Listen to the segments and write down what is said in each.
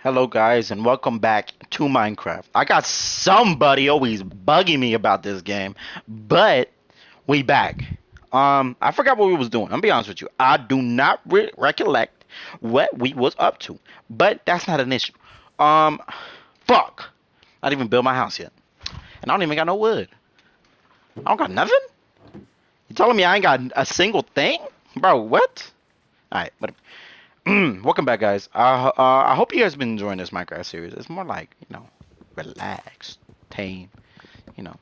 Hello guys and welcome back to Minecraft. I got somebody always bugging me about this game, but we back. I forgot what we was doing. I'm be honest with you. I do not recollect what we was up to, but that's not an issue. Um, fuck. I didn't even build my house yet, and I don't even got no wood. I don't got nothing. You telling me I ain't got a single thing, bro? What? All right, but welcome back, guys. I hope you guys been enjoying this Minecraft series. It's more like relaxed, tame. You know,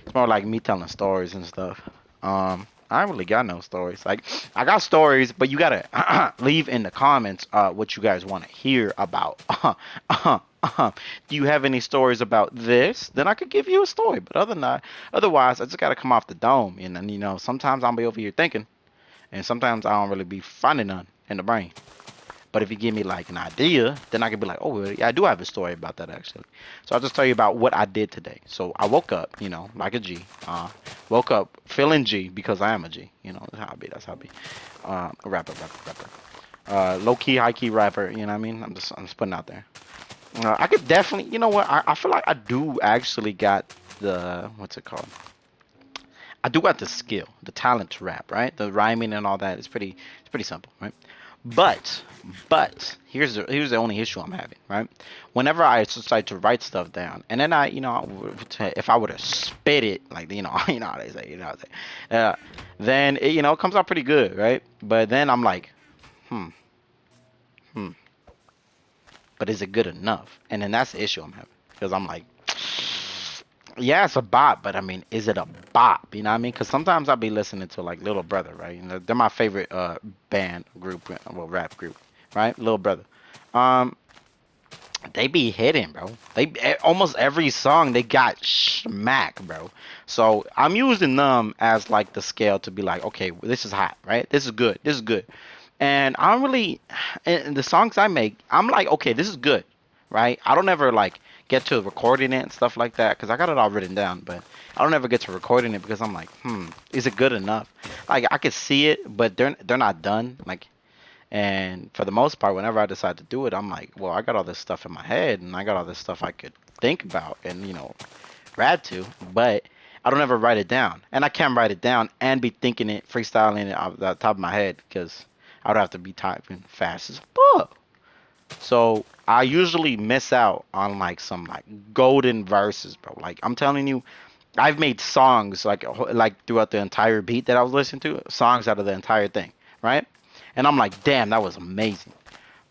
it's more like me telling stories and stuff. I ain't really got no stories. Like, I got stories, but you gotta leave in the comments what you guys want to hear about. Do you have any stories about this? Then I could give you a story. But other than that, otherwise, I just gotta come off the dome. And then sometimes I'll be over here thinking, and sometimes I don't really be finding none in the brain. But if you give me like an idea, then I can be like, oh, well, yeah, I do have a story about that actually. So I'll just tell you about what I did today. So I woke up, like a G. Woke up feeling G because I am a G. That's how I be. That's how I be. Rapper. Low key, high key rapper. You know what I mean? I'm just putting it out there. I could definitely, you know what? I feel like I do actually got the what's it called? I do got the skill, the talent to rap, right? The rhyming and all that is pretty simple, right? But here's the only issue I'm having, right? Whenever I decide to write stuff down, and then if I were to spit it, like you know how they say, then it comes out pretty good, right? But then I'm like, hmm, hmm, but is it good enough? And then that's the issue I'm having because I'm like, yeah, it's a bop, but I mean, is it a bop? You know what I mean? Because sometimes I'll be listening to like Little Brother, right? They're my favorite band group, well, rap group, right? Little Brother. Um, they be hitting, bro. Almost every song they got smack, bro. So I'm using them as like the scale to be like, okay, this is hot, right? This is good. This is good. And I'm really, in the songs I make, I'm like, okay, this is good, right? I don't ever like get to recording it and stuff like that because I got it all written down, but I don't ever get to recording it because I'm like, is it good enough? Like I could see it, but they're not done. Like, and for the most part, whenever I decide to do it, I'm like, well, I got all this stuff in my head and I got all this stuff I could think about and rap to, but I don't ever write it down, and I can't write it down and be thinking it, freestyling it off the top of my head because I would have to be typing fast as fuck. So I usually miss out on like some like golden verses, bro. Like I'm telling you, I've made songs like throughout the entire beat that I was listening to, songs out of the entire thing, right? And I'm like, damn, that was amazing.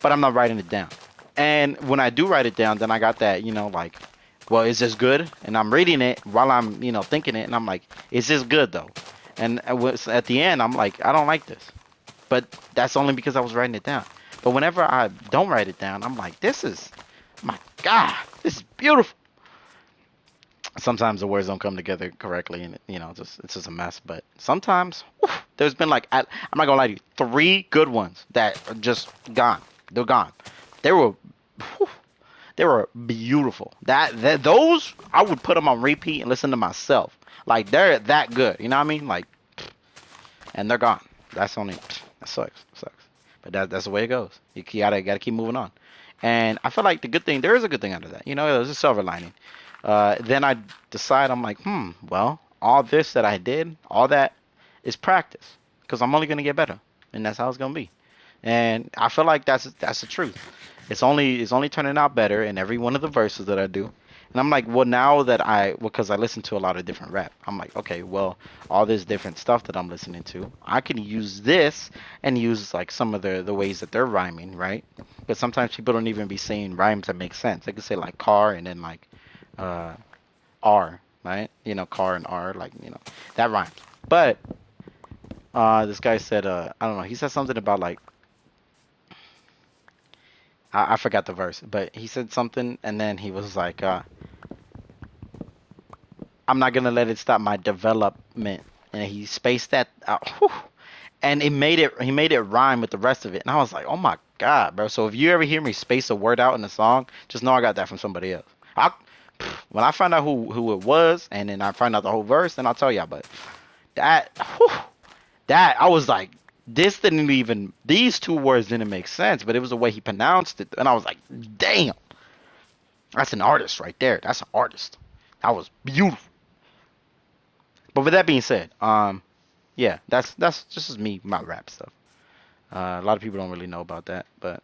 But I'm not writing it down. And when I do write it down, then I got that, like, well, is this good? And I'm reading it while I'm, thinking it, and I'm like, is this good though? And at the end, I'm like, I don't like this. But that's only because I was writing it down. But whenever I don't write it down, I'm like, my God, this is beautiful. Sometimes the words don't come together correctly, and it's just a mess. But sometimes, there's been like, I'm not gonna lie to you, three good ones that are just gone. They're gone. They were, whew, they were beautiful. Those I would put them on repeat and listen to myself. Like they're that good. You know what I mean? Like, and they're gone. That's only that sucks. But that's the way it goes. You gotta keep moving on. And I feel like there is a good thing out of that. There's a silver lining. Then I decide I'm like, well, all this that I did, all that is practice, because I'm only gonna get better, and that's how it's gonna be. And I feel like that's the truth. It's only turning out better in every one of the verses that I do. And I'm like, well, now that because I listen to a lot of different rap, I'm like, okay, well, all this different stuff that I'm listening to, I can use this and use like some of the ways that they're rhyming, right? But sometimes people don't even be saying rhymes that make sense. They could say like car and then like uh, R, right? Car and R, like that rhymes. But this guy said, I don't know, he said something about like I forgot the verse, but he said something, and then he was like, "I'm not gonna let it stop my development," and he spaced that out, whew, and he made it rhyme with the rest of it, and I was like, "Oh my God, bro!" So if you ever hear me space a word out in a song, just know I got that from somebody else. I, when I find out who it was, and then I find out the whole verse, then I'll tell y'all. But that, whew, that I was like, This didn't even, these two words didn't make sense, but it was the way he pronounced it. And I was like, damn, that's an artist right there. That's an artist. That was beautiful. But with that being said, yeah, that's just me, my rap stuff. A lot of people don't really know about that, but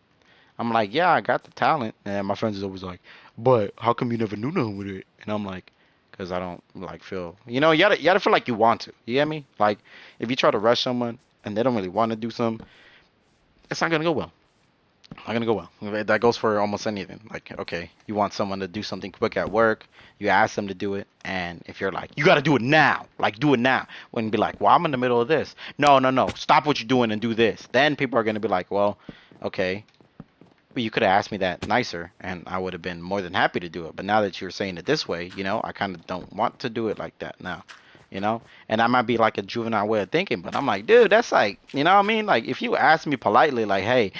I'm like, yeah, I got the talent, and my friends is always like, but how come you never knew nothing with it? And I'm like, because I don't like feel, you gotta feel like you want to. You get me? Like if you try to rush someone and they don't really want to do something, it's not gonna go well. Not gonna go well. That goes for almost anything. Like, okay, you want someone to do something quick at work, you ask them to do it, and if you're like, you gotta do it now, like do it now, when be like, well, I'm in the middle of this. No, no, no, stop what you're doing and do this. Then people are gonna be like, well, okay, but you could have asked me that nicer, and I would have been more than happy to do it. But now that you're saying it this way, I kind of don't want to do it like that now, you know. And that might be like a juvenile way of thinking, but I'm like, dude, that's like, you know what I mean? Like, if you ask me politely, like, hey,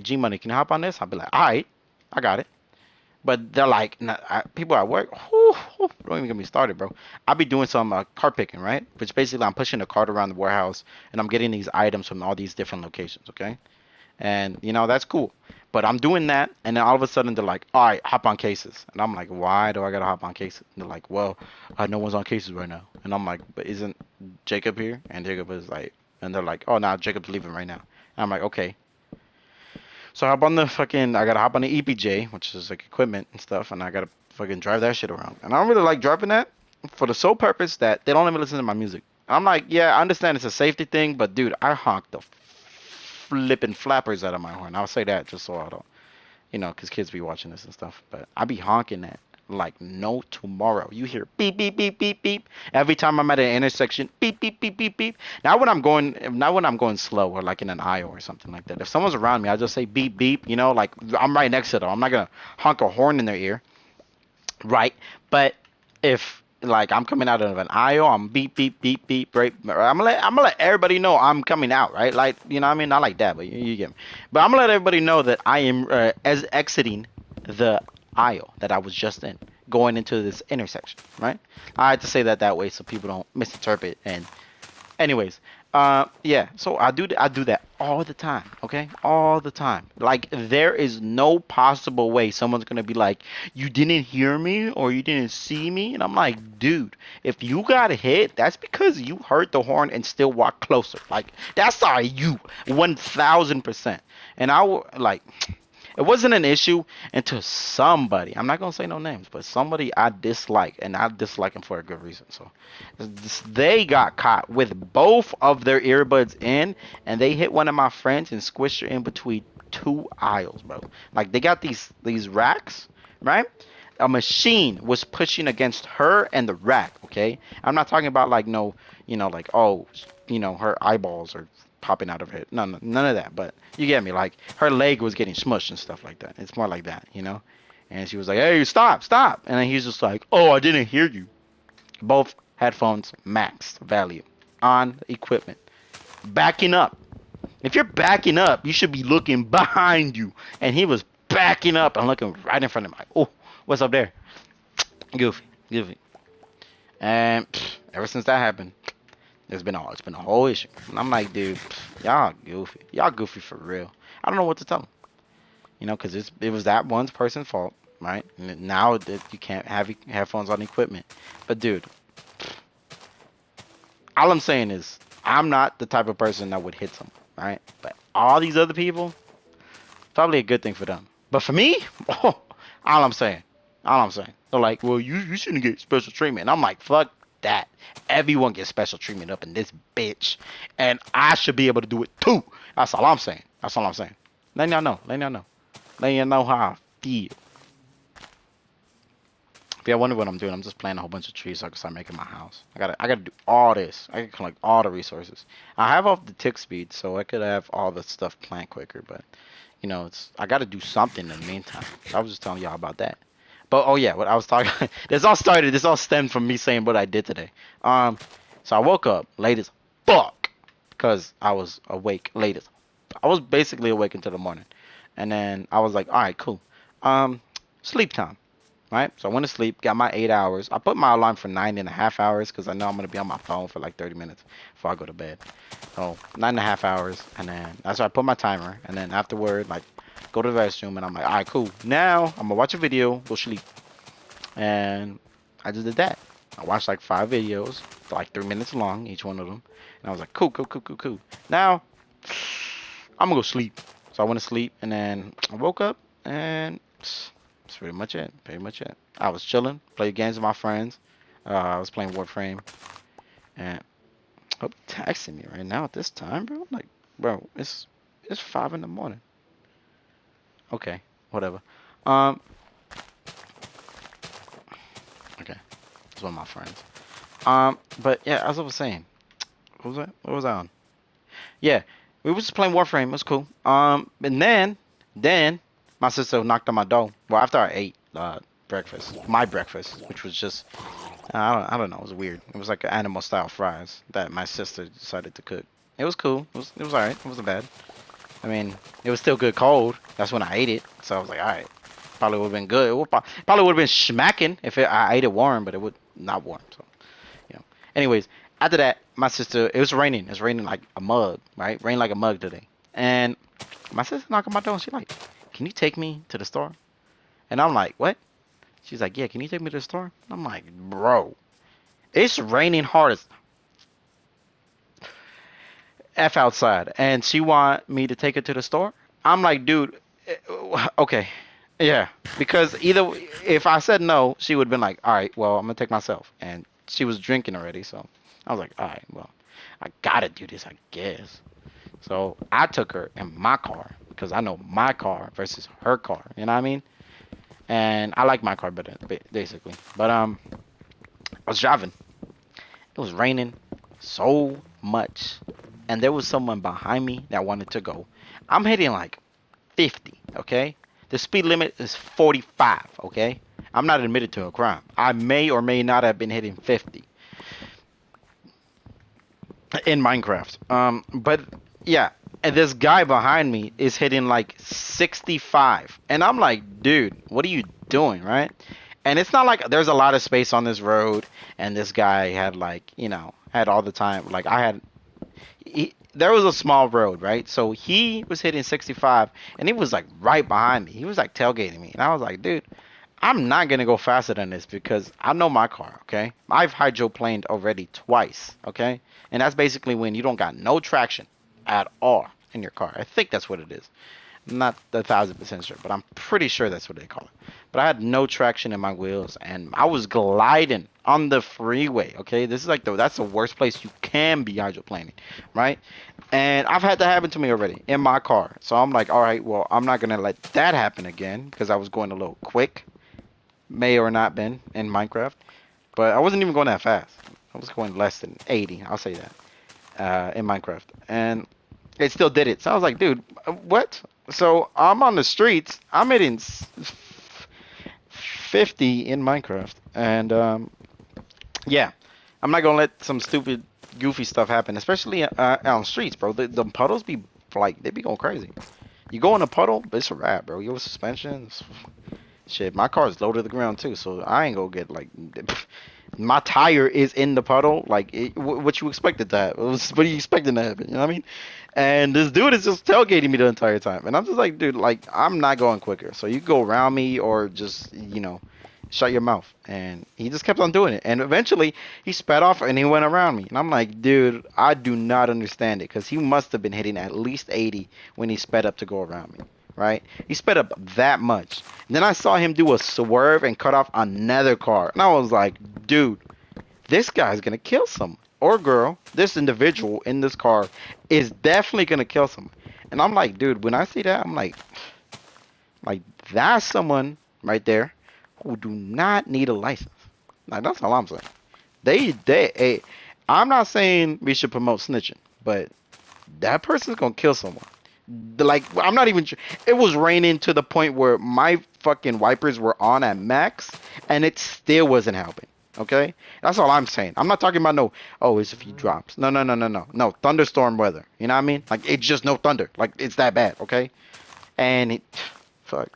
G Money, can you hop on this? I'll be like, all right, I got it. But they're like, nah, people at work, whew, whew, don't even get me started, bro. I'll be doing some cart picking, right? Which basically I'm pushing a cart around the warehouse, and I'm getting these items from all these different locations, okay? And that's cool. But I'm doing that, and then all of a sudden they're like, "All right, hop on cases," and I'm like, "Why do I gotta hop on cases?" And they're like, "Well, no one's on cases right now," and I'm like, "But isn't Jacob here?" And Jacob is like, and they're like, "Oh, no, Jacob's leaving right now." And I'm like, "Okay." So I hop on the fucking, I gotta hop on the EPJ, which is like equipment and stuff, and I gotta fucking drive that shit around. And I don't really like driving that for the sole purpose that they don't let me listen to my music. I'm like, yeah, I understand it's a safety thing, but dude, I honk the flipping flappers out of my horn. I'll say that just so I don't, because kids be watching this and stuff. But I be honking that like no tomorrow. You hear beep beep beep beep beep every time I'm at an intersection. Beep beep beep beep beep. Not when I'm going slow or like in an aisle or something like that. If someone's around me, I just say beep beep. Like I'm right next to them. I'm not gonna honk a horn in their ear, right? But if like I'm coming out of an aisle, I'm beep beep beep beep, right? I'm gonna let everybody know I'm coming out, right? Like, what I mean, not like that, but you get me. But I'm gonna let everybody know that I am as exiting the aisle that I was just in, going into this intersection, right? I had to say that way so people don't misinterpret. And anyways, yeah. So I do that all the time. Okay, all the time. Like there is no possible way someone's gonna be like, you didn't hear me or you didn't see me, and I'm like, dude, if you got hit, that's because you heard the horn and still walk closer. Like that's on you, 1,000%. And like, it wasn't an issue until somebody, I'm not gonna say no names, but somebody I dislike, and I dislike him for a good reason. So they got caught with both of their earbuds in, and they hit one of my friends and squished her in between two aisles, bro. Like they got these racks, right? A machine was pushing against her and the rack. Okay, I'm not talking about like no, like, oh, her eyeballs are popping out of it. No, no, none of that. But you get me. Like her leg was getting smushed and stuff like that. It's more like that. And she was like, "Hey, stop, stop!" And then he's just like, "Oh, I didn't hear you." Both headphones maxed value on equipment. Backing up. If you're backing up, you should be looking behind you. And he was backing up and looking right in front of him. Like, oh, what's up there? Goofy, goofy. And ever since that happened, it's been a whole issue. And I'm like, dude, y'all goofy for real. I don't know what to tell them, because it was that one person's fault, right? And now that you can't have headphones on equipment, but dude, all I'm saying is I'm not the type of person that would hit someone, right? But all these other people, probably a good thing for them. But for me, oh, all I'm saying, all I'm saying, they're like, well, you shouldn't get special treatment. And I'm like, fuck that. Everyone gets special treatment up in this bitch, and I should be able to do it too. That's all I'm saying. That's all I'm saying. Letting y'all know. Letting y'all know. Letting y'all know how I feel. If y'all wonder what I'm doing, I'm just planting a whole bunch of trees so I can start making my house. I gotta do all this. I can collect all the resources. I have off the tick speed, so I could have all the stuff plant quicker. But I gotta do something in the meantime. I was just telling y'all about that. But oh yeah, what I was talking. This all stemmed from me saying what I did today. So I woke up late as fuck because I was awake late as. I was basically awake until the morning, and then I was like, all right, cool. Sleep time. right? So I went to sleep, got my 8 hours. I put my alarm for 9.5 hours because I know I'm gonna be on my phone for like 30 minutes before I go to bed. So 9.5 hours, and then that's why I put my timer. And then afterward, like, go to the restroom, and I'm like, all right, cool. Now I'm gonna watch a video, go sleep, and I just did that. I watched like 5 videos, like 3 minutes long, each one of them, and I was like, cool, cool, cool, cool, cool. Now I'm gonna go sleep. So I went to sleep, and then I woke up, and that's pretty much it. Pretty much it. I was chilling, played games with my friends. I was playing Warframe, and hope texting me right now at this time, bro. Like, bro, it's 5 in the morning. Okay, whatever. Um, okay, it's one of my friends. But yeah, as I was saying, what was that? What was I on? Yeah, we was just playing Warframe. It was cool. And then my sister knocked on my door. Well, after I ate breakfast, my breakfast, which was just I don't know, it was weird. It was like animal style fries that my sister decided to cook. It was cool. It was alright. It wasn't bad. I mean, it was still good cold. That's when I ate it. So I was like, alright, probably would have been good. It would, probably would have been smacking if I ate it warm, but it would not warm. So you know. Anyways, after that, my sister, it was raining. It was raining like a mug, right? Rained like a mug today. And my sister knocked on my door and she's like, can you take me to the store? And I'm like, what? She's like, yeah, can you take me to the store? I'm like, bro, it's raining hard as F outside. And she want me to take her to the store? I'm like, dude, okay. Yeah, because either if I said no, she would have been like, all right, well, I'm gonna take myself. And she was drinking already, so I was like, all right, well, I gotta do this, I guess. So I took her in my car because I know my car versus her car. You know what I mean? And I like my car better, basically. But I was driving. It was raining so much, and there was someone behind me that wanted to go. I'm hitting like 50. Okay, the speed limit is 45. Okay, I'm not admitted to a crime. I may or may not have been hitting 50 in Minecraft. But yeah, and this guy behind me is hitting like 65, and I'm like, dude, what are you doing, right? And it's not like there's a lot of space on this road, and this guy had like, had all the time. Like there was a small road, right? So he was hitting 65, and he was like right behind me. He was like tailgating me, and I was like, dude, I'm not gonna go faster than this because I know my car, okay? I've hydroplaned already twice, okay? And that's basically when you don't got no traction at all in your car. I think that's what it is. I'm not 1,000% sure, but I'm pretty sure that's what they call it. But I had no traction in my wheels, and I was gliding on the freeway, okay? This is like that's the worst place you can be hydroplaning, right? And I've had that happen to me already in my car. So I'm like, all right, well, I'm not gonna let that happen again because I was going a little quick, may or not been in Minecraft, but I wasn't even going that fast. I was going less than 80. I'll say that in Minecraft, and it still did it. So I was like, dude, what? So I'm on the streets. I'm hitting 50 in Minecraft, and yeah, I'm not gonna let some stupid, goofy stuff happen, especially out on the streets, bro. The puddles be like they be going crazy. You go in a puddle, it's a wrap, bro. Your suspension, shit, my car's low to the ground too, so I ain't gonna get like my tire is in the puddle. Like, what you expected to happen? What are you expecting to happen? You know what I mean? And this dude is just tailgating me the entire time, and I'm just like, dude, like I'm not going quicker. So you go around me or just shut your mouth. And he just kept on doing it, and eventually he sped off and he went around me, and I'm like, dude, I do not understand it because he must have been hitting at least 80 when he sped up to go around me. Right? He sped up that much. And then I saw him do a swerve and cut off another car. And I was like, dude, this guy's gonna kill someone. Or girl, this individual in this car is definitely gonna kill someone. And I'm like, dude, when I see that, I'm like that's someone right there who do not need a license. Like that's all I'm saying. I'm not saying we should promote snitching, but that person's gonna kill someone. Like, I'm not even sure. It was raining to the point where my fucking wipers were on at max, and it still wasn't helping. Okay, that's all I'm saying. I'm not talking about no. Oh, it's a few drops. No, no, no, no, no, no. Thunderstorm weather. You know what I mean? Like it's just no thunder. Like it's that bad. Okay, and it, fuck.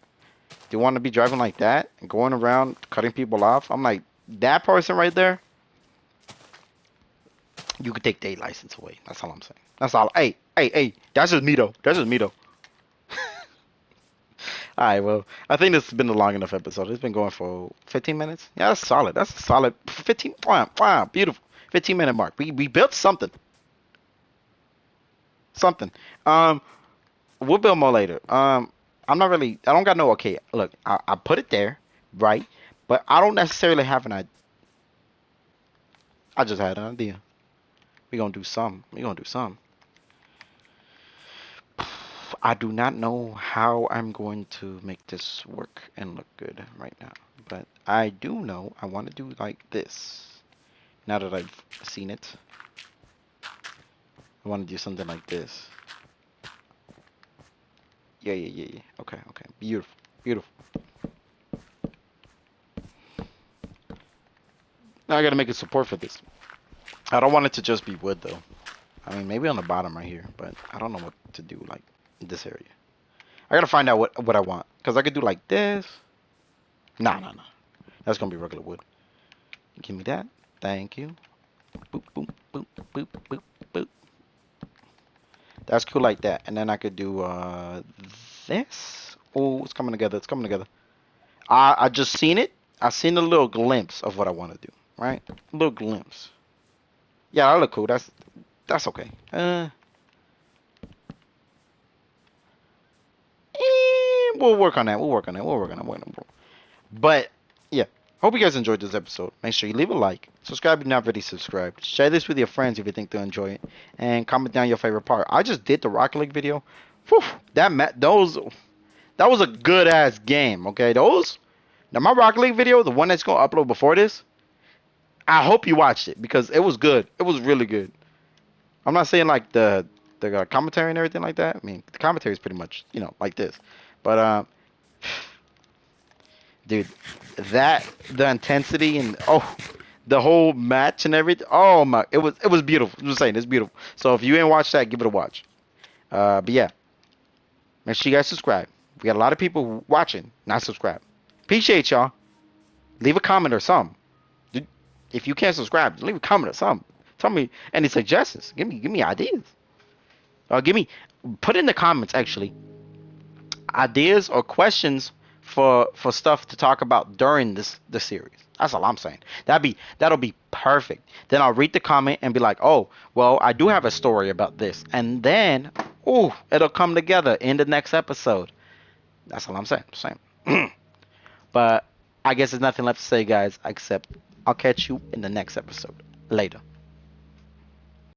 Do you want to be driving like that and going around cutting people off? I'm like, that person right there, you could take their license away. That's all I'm saying. That's all. Hey, hey, hey, that's just me though. That's just me though. All right, well, I think this has been a long enough episode. It's been going for 15 minutes. Yeah, that's solid. That's a solid 15. Wow, wow, beautiful. 15-minute mark. We built something. Something. Um, we'll build more later. I'm not really. I don't got no. Okay, look, I put it there, right? But I don't necessarily have an idea. I just had an idea. We gonna do some. We gonna do some. I do not know how I'm going to make this work and look good right now, but I do know I want to do like this. Now that I've seen it, I want to do something like this. Yeah, yeah, yeah, yeah. Okay, okay. Beautiful, beautiful. Now I gotta make a support for this. I don't want it to just be wood though. I mean, maybe on the bottom right here, but I don't know what to do like in this area. I gotta find out what I want, cause I could do like this. Nah, nah, nah. That's gonna be regular wood. Give me that. Thank you. Boop, boop, boop, boop, boop, boop. That's cool like that. And then I could do this. Oh, it's coming together. It's coming together. I just seen it. I seen a little glimpse of what I want to do. Right? A little glimpse. Yeah, that look cool. That's okay. We'll work on that. We'll work on that. We'll work on that. But yeah, hope you guys enjoyed this episode. Make sure you leave a like, subscribe if you're not already subscribed, share this with your friends if you think they'll enjoy it, and comment down your favorite part. I just did the Rocket League video. Whew, that was a good ass game. Okay, those now my Rocket League video, the one that's gonna upload before this. I hope you watched it because it was good. It was really good. I'm not saying like the commentary and everything like that. I mean, the commentary is pretty much like this, but dude, that the intensity and the whole match and everything. Oh my, it was beautiful. I'm just saying, it's beautiful. So if you ain't watched that, give it a watch. But yeah, make sure you guys subscribe. We got a lot of people watching, not subscribed. Appreciate y'all. Leave a comment or something. If you can't subscribe, leave a comment or something. Tell me any suggestions. Give me ideas. Give me put in the comments actually ideas or questions for stuff to talk about during this series. That's all I'm saying. That'll be perfect. Then I'll read the comment and be like, oh, well, I do have a story about this, and then it'll come together in the next episode. That's all I'm saying. But I guess there's nothing left to say, guys, except I'll catch you in the next episode. Later.